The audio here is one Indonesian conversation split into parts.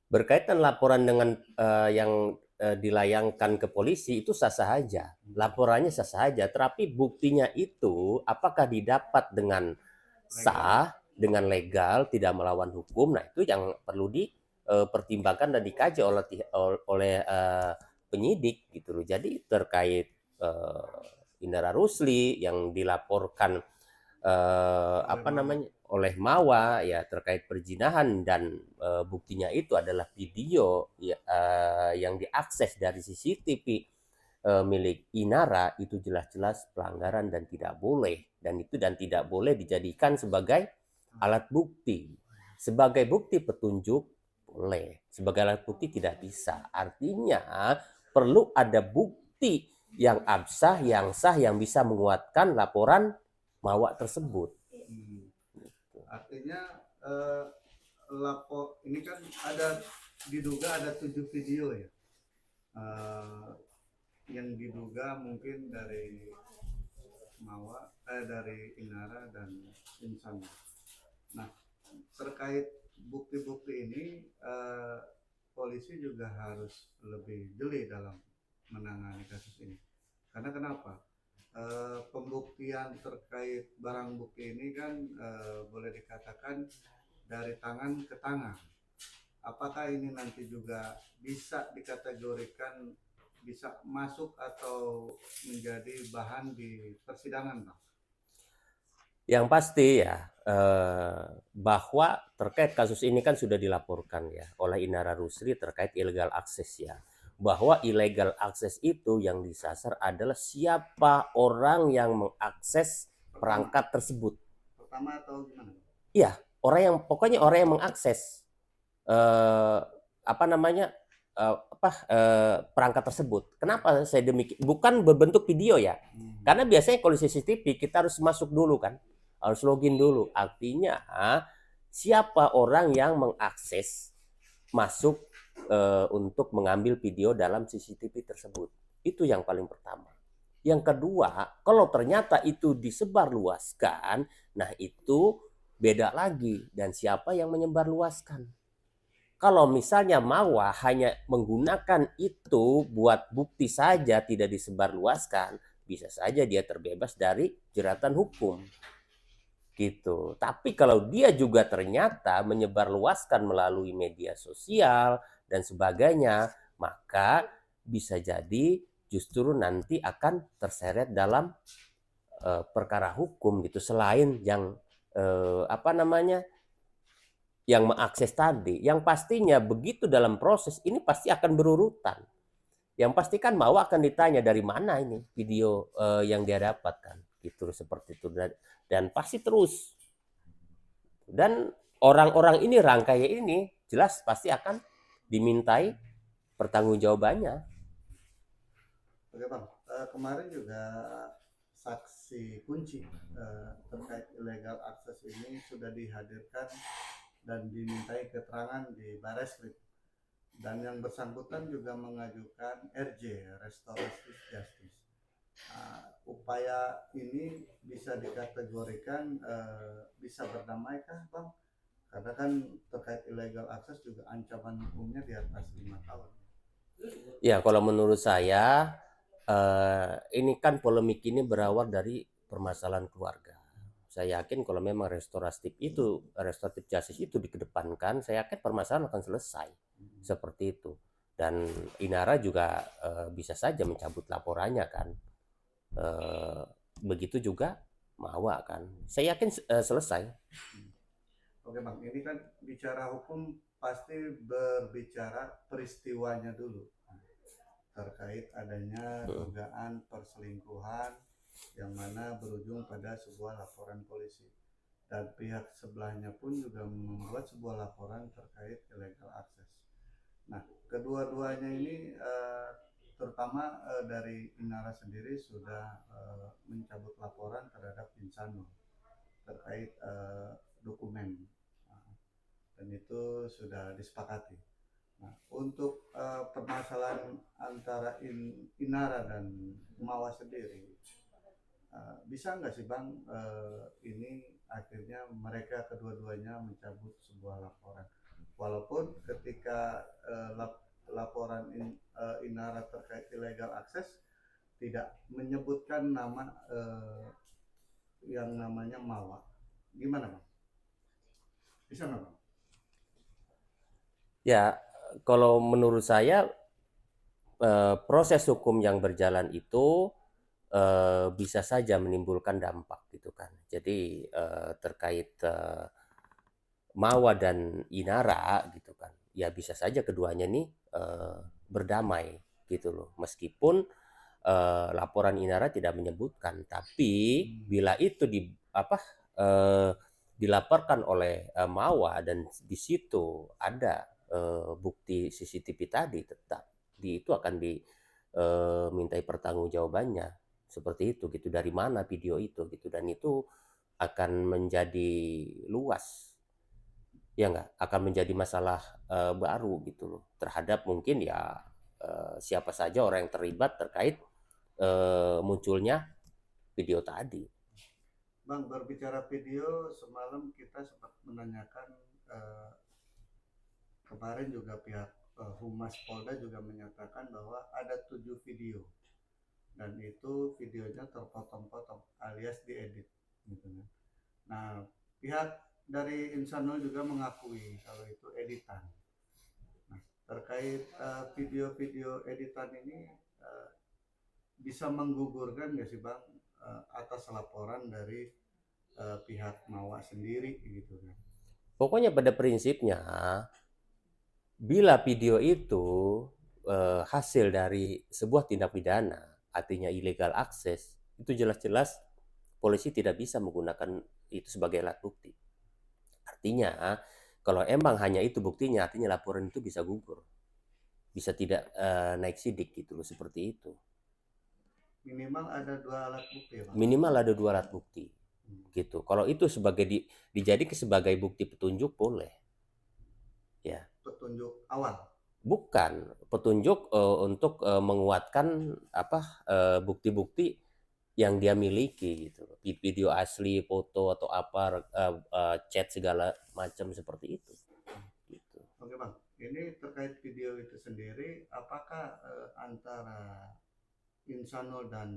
Berkaitan laporan dengan yang dilayangkan ke polisi itu sah-sah aja, laporannya sah-sah aja, tetapi buktinya itu apakah didapat dengan sah, dengan legal, tidak melawan hukum, nah itu yang perlu dipertimbangkan dan dikaji oleh penyidik gitu loh. Jadi terkait Indra Rusli yang dilaporkan apa namanya oleh Mawa ya terkait perzinahan dan buktinya itu adalah video ya, yang diakses dari CCTV milik Inara itu jelas-jelas pelanggaran dan tidak boleh dijadikan sebagai alat bukti. Sebagai bukti petunjuk boleh, sebagai alat bukti tidak bisa. Artinya perlu ada bukti yang absah, yang sah, yang bisa menguatkan laporan Mawa tersebut. Hmm. Artinya lapor ini kan ada diduga ada 7 video ya, eh, yang diduga mungkin dari dari Inara dan Insan. Nah, terkait bukti-bukti ini, polisi juga harus lebih jeli dalam menangani kasus ini. Karena kenapa? Pembuktian terkait barang bukti ini kan boleh dikatakan dari tangan ke tangan. Apakah ini nanti juga bisa dikategorikan bisa masuk atau menjadi bahan di persidangan, Bang? Yang pasti ya bahwa terkait kasus ini kan sudah dilaporkan ya oleh Inara Rusli terkait illegal access ya. Bahwa illegal access itu yang disasar adalah siapa orang yang mengakses Pertama, perangkat tersebut. pertama atau gimana? Iya, orang yang mengakses eh, apa namanya perangkat tersebut. Kenapa saya demikian? Bukan berbentuk video ya, Hmm. karena biasanya kalau CCTV kita harus masuk dulu kan, harus login dulu. Artinya siapa orang yang mengakses masuk untuk mengambil video dalam CCTV tersebut. Itu yang paling pertama. Yang kedua, kalau ternyata itu disebarluaskan, nah itu beda lagi dan siapa yang menyebarluaskan. Kalau misalnya Mawa hanya menggunakan itu buat bukti saja tidak disebarluaskan, bisa saja dia terbebas dari jeratan hukum gitu. Tapi kalau dia juga ternyata menyebarluaskan melalui media sosial dan sebagainya, maka bisa jadi justru nanti akan terseret dalam perkara hukum gitu. Selain yang apa namanya yang mengakses tadi, yang pastinya begitu dalam proses ini pasti akan berurutan. Yang pasti kan mau akan ditanya dari mana ini video yang dia dapatkan, gitu seperti itu dan pasti terus dan orang-orang ini rangkaian ini jelas pasti akan dimintai pertanggungjawabannya. Oke Bang, kemarin juga saksi kunci terkait illegal access ini sudah dihadirkan dan dimintai keterangan di Bareskrim. Dan yang bersangkutan juga mengajukan RJ, Restoratif Justice. Upaya ini bisa dikategorikan bisa berdamaikah Bang? Karena kan terkait illegal access juga ancaman hukumnya di atas 5 tahun. Ya kalau menurut saya ini kan polemik ini berawal dari permasalahan keluarga. Saya yakin kalau memang restoratif justice itu dikedepankan, saya yakin permasalahan akan selesai seperti itu. Dan Inara juga bisa saja mencabut laporannya kan. Eh, Begitu juga Mawa kan. Saya yakin selesai. Oke Bang, ini kan bicara hukum pasti berbicara peristiwanya dulu terkait adanya dugaan perselingkuhan yang mana berujung pada sebuah laporan polisi dan pihak sebelahnya pun juga membuat sebuah laporan terkait illegal access. Nah, kedua-duanya ini terutama dari Inara sendiri sudah mencabut laporan terhadap Insanul terkait dokumen. Nah, dan itu sudah disepakati. Nah, untuk permasalahan antara Inara dan Mawa sendiri, bisa nggak sih Bang ini akhirnya mereka kedua-duanya mencabut sebuah laporan? walaupun ketika laporan Inara terkait illegal access tidak menyebutkan nama yang namanya Mawa. Gimana Bang? Bisa nggak Bang? Ya, kalau menurut saya proses hukum yang berjalan itu bisa saja menimbulkan dampak gitu kan. Jadi terkait Mawa dan Inara gitu kan, ya bisa saja keduanya nih berdamai gitu loh. Meskipun laporan Inara tidak menyebutkan, tapi bila itu eh, dilaporkan oleh Mawa dan di situ ada bukti CCTV tadi, tetap itu akan dimintai pertanggungjawabannya seperti itu gitu, dari mana video itu gitu, dan itu akan menjadi luas, ya nggak, akan menjadi masalah baru gitu loh terhadap mungkin ya siapa saja orang yang terlibat terkait munculnya video tadi. Bang, berbicara video, semalam kita sempat menanyakan kemarin juga pihak Humas Polda juga menyatakan bahwa ada 7 video dan itu videonya terpotong-potong alias diedit gitu kan. Nah, pihak dari Insanul juga mengakui kalau itu editan. Nah, terkait video-video editan ini bisa menggugurkan nggak sih Bang atas laporan dari pihak Mawa sendiri gitu kan? Pokoknya pada prinsipnya bila video itu hasil dari sebuah tindak pidana, artinya illegal access, itu jelas-jelas polisi tidak bisa menggunakan itu sebagai alat bukti. Artinya kalau emang hanya itu buktinya, artinya laporan itu bisa gugur, bisa tidak naik sidik gitu loh, seperti itu. Minimal ada 2 alat bukti ya Bang? Minimal ada 2 alat bukti gitu. Kalau itu sebagai dijadikan sebagai bukti petunjuk boleh, ya. Petunjuk awal. Bukan petunjuk untuk menguatkan bukti-bukti yang dia miliki gitu. Video asli, foto atau apa, chat segala macam seperti itu. Gitu. Oke Bang, ini terkait video itu sendiri, apakah antara Insanul dan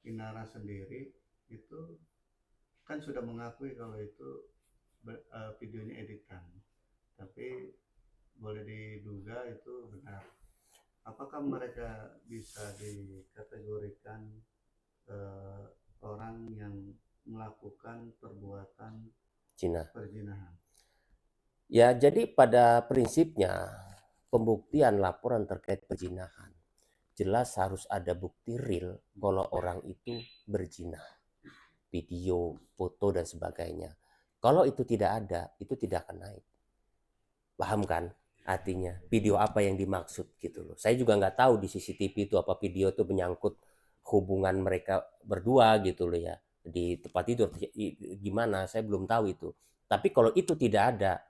Inara sendiri itu kan sudah mengakui kalau itu videonya editan, tapi boleh diduga itu benar. Apakah mereka bisa dikategorikan orang yang melakukan perbuatan Cina. perzinahan? Ya, jadi pada prinsipnya pembuktian laporan terkait perzinahan jelas harus ada bukti real kalau orang itu berzina, video, foto dan sebagainya. Kalau itu tidak ada, itu tidak akan naik. Paham kan? Artinya video apa yang dimaksud gitu loh. Saya juga nggak tahu di CCTV itu apa video itu menyangkut hubungan mereka berdua gitu loh ya. Di tempat tidur gimana, saya belum tahu itu. Tapi kalau itu tidak ada,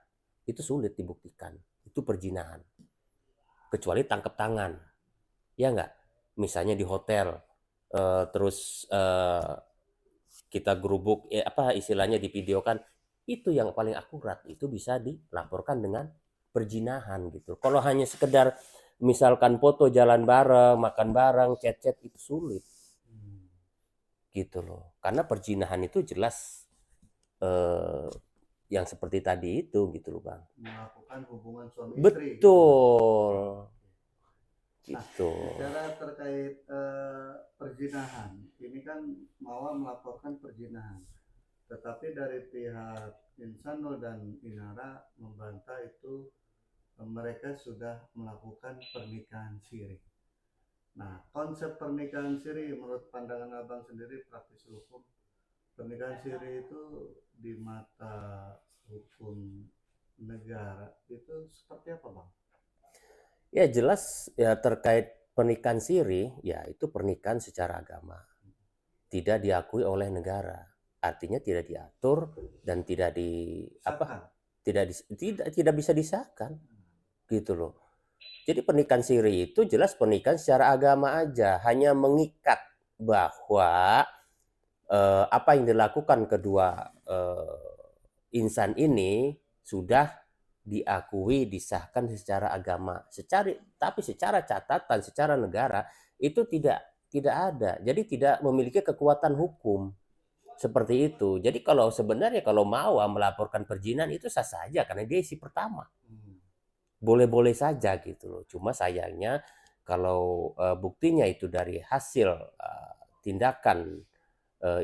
itu sulit dibuktikan. Itu perzinahan. Kecuali tangkap tangan. Ya nggak? Misalnya di hotel, terus kita gerubuk, istilahnya divideokan, itu yang paling akurat, itu bisa dilaporkan dengan perzinahan gitu. Kalau hanya sekedar misalkan foto jalan bareng, makan bareng, chat-chat, itu sulit gitu loh. Karena perzinahan itu jelas yang seperti tadi itu gitu loh Bang. Melakukan hubungan suami istri. Betul. Nah, Gitu. bicara terkait perzinahan, ini kan Mawa melaporkan perzinahan, tetapi dari pihak Insanul dan Inara membantah itu mereka sudah melakukan pernikahan siri. Nah, konsep pernikahan siri menurut pandangan Abang sendiri praktisi hukum, pernikahan siri itu di mata hukum negara itu seperti apa Bang? Ya jelas ya terkait pernikahan siri, ya itu pernikahan secara agama. Tidak diakui oleh negara. Artinya tidak diatur dan tidak tidak bisa disahkan. Gitu loh. Jadi pernikahan siri itu jelas pernikahan secara agama aja, hanya mengikat bahwa apa yang dilakukan kedua insan ini sudah diakui, disahkan secara agama. Tapi secara catatan, secara negara itu tidak ada. Jadi tidak memiliki kekuatan hukum seperti itu. Jadi sebenarnya kalau mau melaporkan perzinahan itu sah saja karena dia isi pertama. Boleh-boleh saja gitu loh. Cuma sayangnya kalau buktinya itu dari hasil tindakan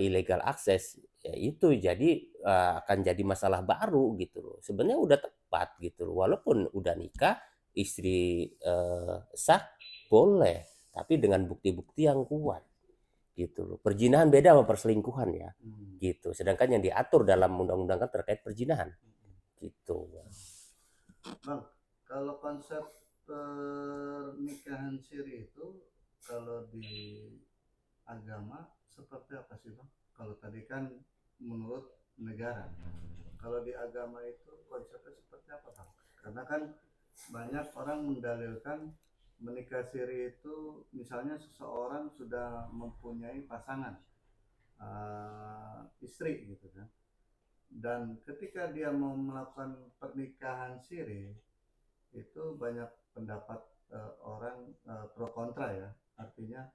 illegal akses, ya itu jadi akan jadi masalah baru gitu loh. Sebenarnya udah tepat gitu loh. Walaupun udah nikah, istri sah boleh, tapi dengan bukti-bukti yang kuat gitu loh. Perzinahan beda sama perselingkuhan ya. Gitu. Sedangkan yang diatur dalam undang-undang kan terkait perzinahan. Gitu. Bang, kalau konsep pernikahan siri itu kalau di agama seperti apa sih Bang? Kalau tadi kan menurut negara, kalau di agama itu konsepnya seperti apa Bang? Karena kan banyak orang mendalilkan menikah siri itu misalnya seseorang sudah mempunyai pasangan istri gitu kan, dan ketika dia mau melakukan pernikahan siri itu banyak pendapat orang pro kontra ya, artinya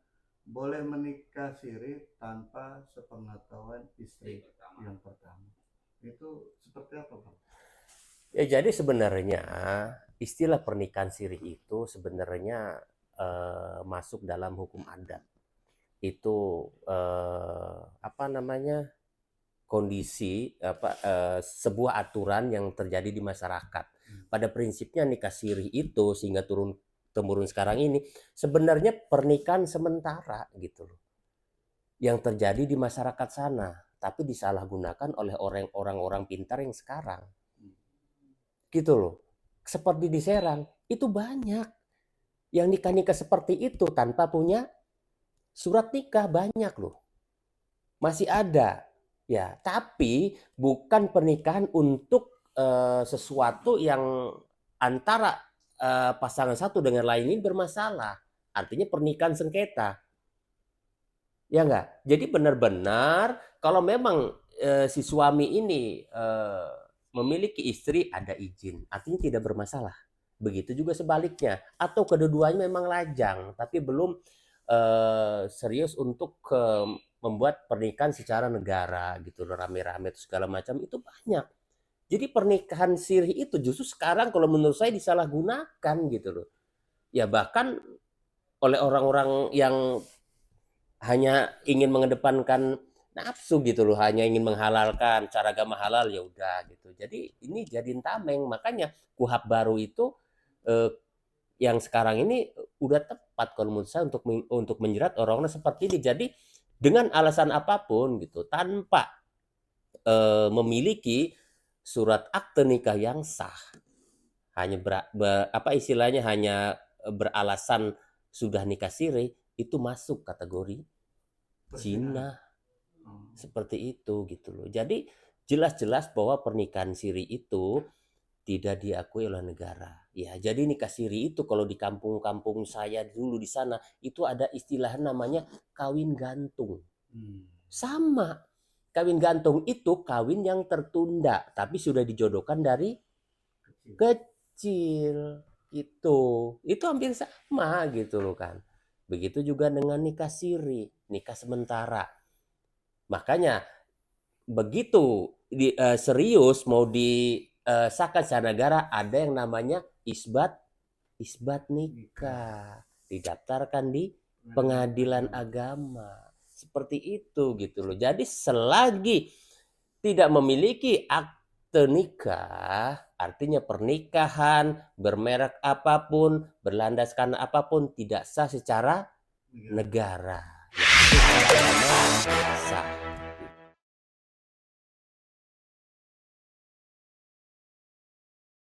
boleh menikah siri tanpa sepengetahuan istri yang pertama. Itu seperti apa Bang? Ya jadi sebenarnya istilah pernikahan siri itu sebenarnya masuk dalam hukum adat. Itu apa namanya, kondisi sebuah aturan yang terjadi di masyarakat. Pada prinsipnya nikah siri itu sehingga turun temurun sekarang ini sebenarnya pernikahan sementara gitu loh, yang terjadi di masyarakat sana, tapi disalahgunakan oleh orang-orang pintar yang sekarang gitu loh. Seperti di Serang itu banyak yang nikah-nikah seperti itu tanpa punya surat nikah, banyak loh, masih ada ya. Tapi bukan pernikahan untuk sesuatu yang antara pasangan satu dengan lain ini bermasalah, artinya pernikahan sengketa, ya enggak. Jadi benar-benar kalau memang si suami ini memiliki istri ada izin, artinya tidak bermasalah. Begitu juga sebaliknya, atau kedua-duanya memang lajang tapi belum serius untuk membuat pernikahan secara negara gitu, rame-rame segala macam, itu banyak. Jadi pernikahan siri itu justru sekarang kalau menurut saya disalahgunakan gitu loh. Ya bahkan oleh orang-orang yang hanya ingin mengedepankan nafsu gitu loh, hanya ingin menghalalkan cara agama halal ya udah gitu. Jadi ini jadiin tameng, makanya KUHP baru itu yang sekarang ini udah tepat kalau menurut saya untuk menjerat orang-orang seperti ini. Jadi dengan alasan apapun gitu, tanpa memiliki surat akte nikah yang sah, hanya istilahnya hanya beralasan sudah nikah siri, itu masuk kategori zina. Seperti itu gitu loh. Jadi jelas-jelas bahwa pernikahan siri itu tidak diakui oleh negara. Ya, jadi nikah siri itu kalau di kampung-kampung saya dulu di sana itu ada istilah namanya kawin gantung. Sama. Kawin gantung itu kawin yang tertunda tapi sudah dijodohkan dari kecil. Itu hampir sama gitu loh kan. Begitu juga dengan nikah siri, nikah sementara. Makanya begitu serius mau disahkan secara negara, ada yang namanya isbat nikah, didaftarkan di pengadilan agama. Seperti itu gitu loh. Jadi selagi tidak memiliki akte nikah, artinya pernikahan bermerek apapun, berlandaskan apapun tidak sah secara negara. Ya, itu sah.